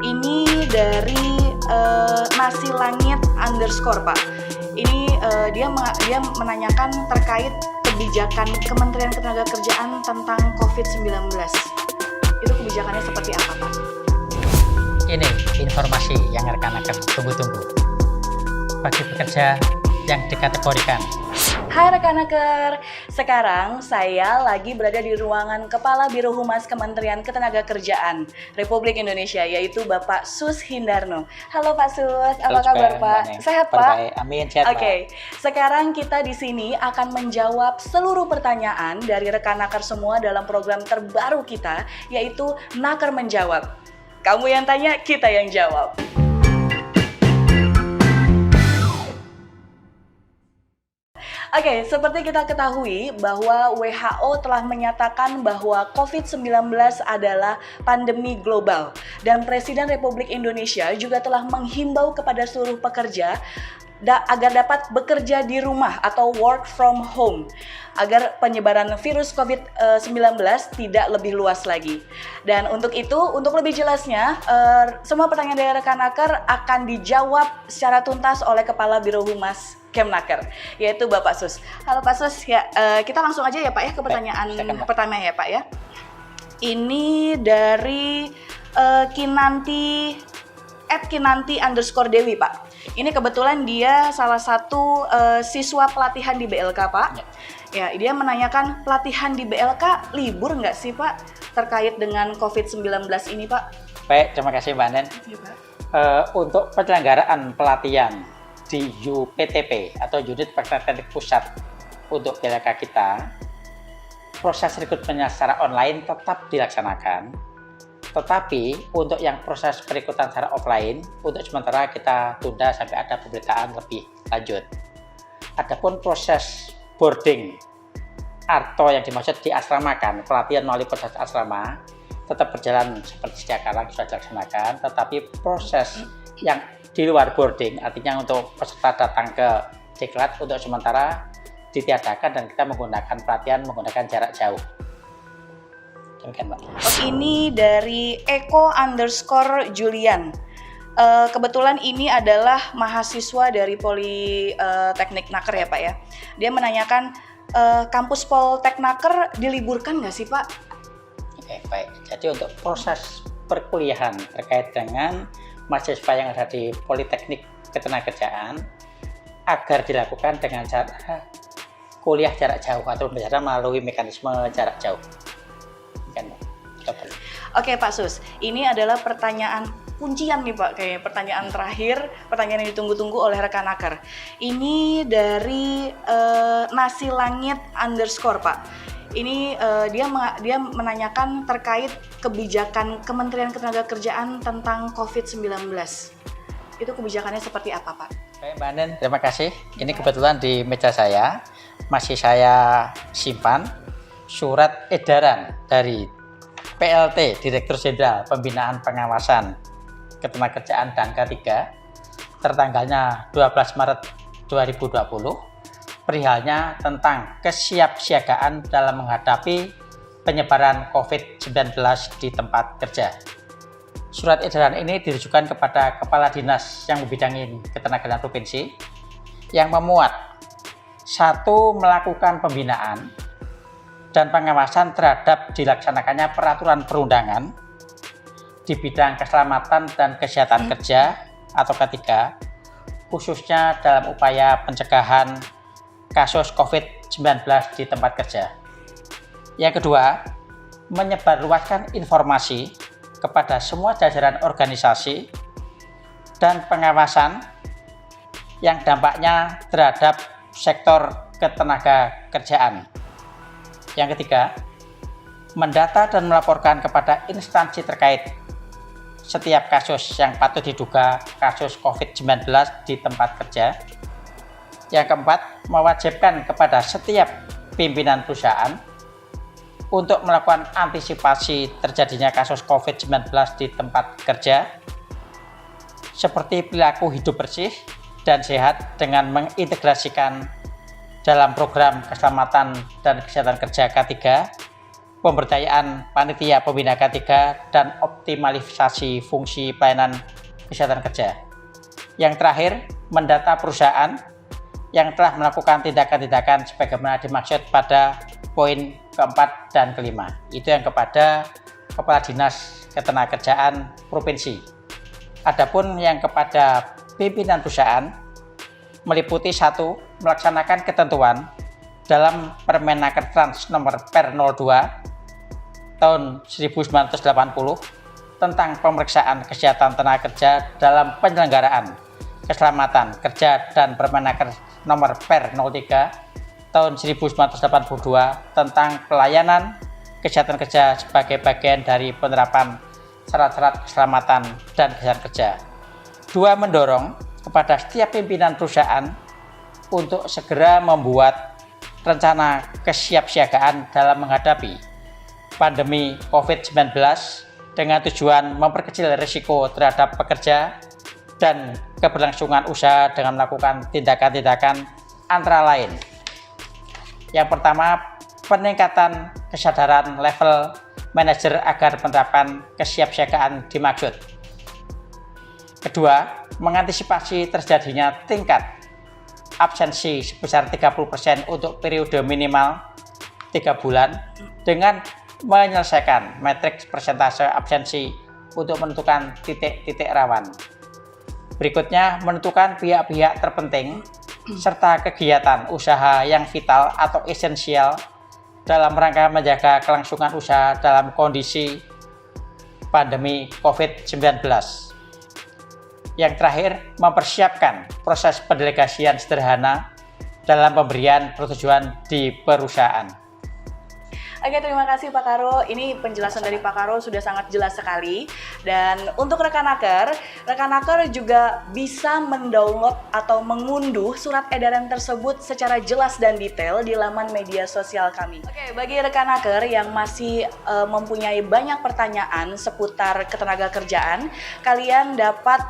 Ini dari nasi langit underscore Pak. Ini dia menanyakan terkait kebijakan Kementerian Ketenagakerjaan tentang COVID-19. Itu kebijakannya seperti apa Pak? Ini informasi yang rekan-rekan tunggu-tunggu bagi pekerja yang dikategorikan. Hai rekan-rekan, sekarang saya lagi berada di ruangan Kepala Biro Humas Kementerian Ketenagakerjaan Republik Indonesia, yaitu Bapak Sus Hindarno. Halo Pak Sus, apa kabar Pak? Sehat Pak? Amin, sehat Pak. Oke, sekarang kita di sini akan menjawab seluruh pertanyaan dari rekan-rekan semua dalam program terbaru kita, yaitu Naker Menjawab. Kamu yang tanya, kita yang jawab. Oke, seperti kita ketahui bahwa WHO telah menyatakan bahwa COVID-19 adalah pandemi global. Dan Presiden Republik Indonesia juga telah menghimbau kepada seluruh pekerja agar dapat bekerja di rumah atau work from home, agar penyebaran virus COVID-19 tidak lebih luas lagi. Dan untuk itu, untuk lebih jelasnya, semua pertanyaan dari rekan-naker akan dijawab secara tuntas oleh Kepala Biro Humas Kemnaker, yaitu Bapak Sus. Halo Pak Sus, ya kita langsung aja ya Pak ya ke pertanyaan pertama ya Pak ya. Ini dari Kinanti @kinanti_dewi Pak. Ini kebetulan dia salah satu siswa pelatihan di BLK Pak. Ya, dia menanyakan pelatihan di BLK libur nggak sih Pak terkait dengan COVID-19 ini Pak? Baik, terima kasih Mbak Nen. Ya, Pak. Untuk penyelenggaraan pelatihan di UPTP atau Unit Praktek Teknik Pusat untuk BLK kita, proses rekrutmennya secara online tetap dilaksanakan. Tetapi untuk yang proses perekrutan secara offline, untuk sementara kita tunda sampai ada pemberitaan lebih lanjut. Adapun proses boarding atau yang dimaksud diasramakan, pelatihan melalui proses asrama tetap berjalan seperti sejak kala sudah dilaksanakan, tetapi proses yang di luar boarding, artinya untuk peserta datang ke diklat, untuk sementara ditiadakan dan kita menggunakan pelatihan menggunakan jarak jauh. Ini dari Eko_Julian. Kebetulan ini adalah mahasiswa dari Politeknik Naker ya Pak ya. Dia menanyakan kampus Polteknaker diliburkan nggak sih Pak? Oke, baik. Jadi untuk proses perkuliahan terkait dengan mahasiswa yang ada di Politeknik Ketenagakerjaan agar dilakukan dengan cara kuliah jarak jauh atau belajar melalui mekanisme jarak jauh. Oke Pak Sus, ini adalah pertanyaan kuncian nih Pak, kayak pertanyaan terakhir, pertanyaan yang ditunggu-tunggu oleh rekan naker. Ini dari nasi langit underscore Pak. Ini dia menanyakan terkait kebijakan Kementerian Ketenagakerjaan tentang COVID-19. Itu kebijakannya seperti apa Pak? Baik Mbak Nen, terima kasih. Ini kebetulan di meja saya masih saya simpan surat edaran dari PLT Direktur Jenderal Pembinaan Pengawasan Ketenagakerjaan dan K3 tertanggalnya 12 Maret 2020 perihalnya tentang kesiapsiagaan dalam menghadapi penyebaran COVID-19 di tempat kerja. Surat edaran ini ditujukan kepada Kepala Dinas yang membidangi Ketenagakerjaan Provinsi yang memuat 1. Melakukan pembinaan dan pengawasan terhadap dilaksanakannya peraturan perundangan di bidang keselamatan dan kesehatan kerja atau K3, khususnya dalam upaya pencegahan kasus COVID-19 di tempat kerja. Yang kedua, menyebarluaskan informasi kepada semua jajaran organisasi dan pengawasan yang dampaknya terhadap sektor ketenagakerjaan. Yang ketiga, mendata dan melaporkan kepada instansi terkait setiap kasus yang patut diduga kasus COVID-19 di tempat kerja. Yang keempat, mewajibkan kepada setiap pimpinan perusahaan untuk melakukan antisipasi terjadinya kasus COVID-19 di tempat kerja, seperti perilaku hidup bersih dan sehat dengan mengintegrasikan dalam program keselamatan dan kesehatan kerja K3 pemberdayaan panitia pembina K3, dan optimalisasi fungsi pelayanan kesehatan kerja. Yang terakhir, mendata perusahaan yang telah melakukan tindakan-tindakan sebagaimana dimaksud pada poin keempat dan kelima. Itu yang kepada Kepala Dinas Ketenagakerjaan Provinsi. Adapun yang kepada pimpinan perusahaan meliputi 1. Melaksanakan ketentuan dalam Permenaker Trans nomor Per 02 tahun 1980 tentang pemeriksaan kesehatan tenaga kerja dalam penyelenggaraan keselamatan kerja dan Permenaker nomor Per 03 tahun 1982 tentang pelayanan kesehatan kerja sebagai bagian dari penerapan syarat-syarat keselamatan dan kesehatan kerja. 2. Mendorong kepada setiap pimpinan perusahaan untuk segera membuat rencana kesiapsiagaan dalam menghadapi pandemi COVID-19 dengan tujuan memperkecil risiko terhadap pekerja dan keberlangsungan usaha dengan melakukan tindakan-tindakan antara lain. Yang pertama, peningkatan kesadaran level manajer agar penerapan kesiapsiagaan dimaksud. Kedua, mengantisipasi terjadinya tingkat absensi sebesar 30% untuk periode minimal 3 bulan dengan menyelesaikan matriks persentase absensi untuk menentukan titik-titik rawan. Berikutnya, menentukan pihak-pihak terpenting serta kegiatan usaha yang vital atau esensial dalam rangka menjaga kelangsungan usaha dalam kondisi pandemi COVID-19. Yang terakhir, mempersiapkan proses pendelegasian sederhana dalam pemberian persetujuan di perusahaan. Oke, terima kasih Pak Karo. Ini penjelasan dari Pak Karo sudah sangat jelas sekali. Dan untuk rekan-naker juga bisa mendownload atau mengunduh surat edaran tersebut secara jelas dan detail di laman media sosial kami. Oke, bagi rekan-naker yang masih mempunyai banyak pertanyaan seputar ketenagakerjaan, kalian dapat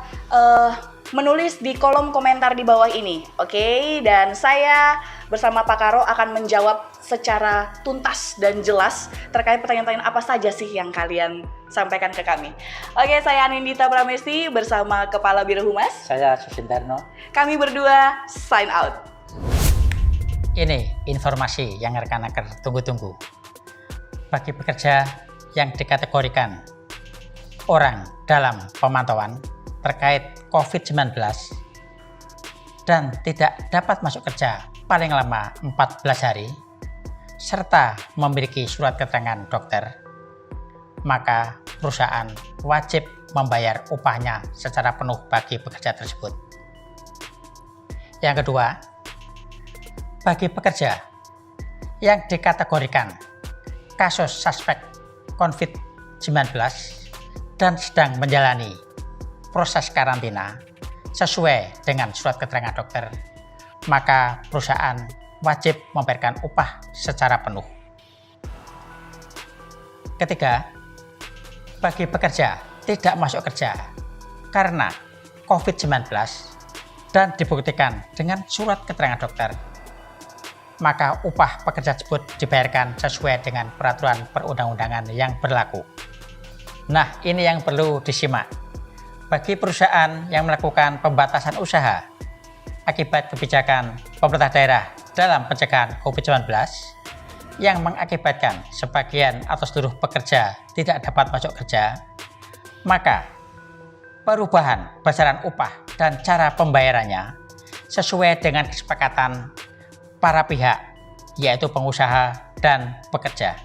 menulis di kolom komentar di bawah ini. Oke, dan saya bersama Pak Karo akan menjawab secara tuntas dan jelas terkait pertanyaan-pertanyaan apa saja sih yang kalian sampaikan ke kami. Oke, saya Anindita Pramesti bersama Kepala Biro Humas. Saya Susindarno. Kami berdua sign out. Ini informasi yang rekan-rekan tunggu-tunggu. Bagi pekerja yang dikategorikan orang dalam pemantauan terkait COVID-19 dan tidak dapat masuk kerja paling lama 14 hari, serta memiliki surat keterangan dokter, maka perusahaan wajib membayar upahnya secara penuh bagi pekerja tersebut. Yang kedua, bagi pekerja yang dikategorikan kasus suspek COVID-19 dan sedang menjalani proses karantina sesuai dengan surat keterangan dokter, maka perusahaan wajib memberikan upah secara penuh. Ketiga, bagi pekerja tidak masuk kerja karena COVID-19 dan dibuktikan dengan surat keterangan dokter, maka upah pekerja tersebut dibayarkan sesuai dengan peraturan perundang-undangan yang berlaku. Nah, ini yang perlu disimak. Bagi perusahaan yang melakukan pembatasan usaha akibat kebijakan pemerintah daerah dalam pencegahan COVID-19 yang mengakibatkan sebagian atau seluruh pekerja tidak dapat masuk kerja, maka perubahan besaran upah dan cara pembayarannya sesuai dengan kesepakatan para pihak, yaitu pengusaha dan pekerja.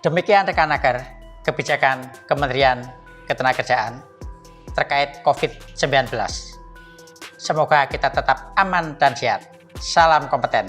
Demikian rekan-rekan kebijakan Kementerian Ketenagakerjaan terkait COVID-19. Semoga kita tetap aman dan sehat. Salam kompeten.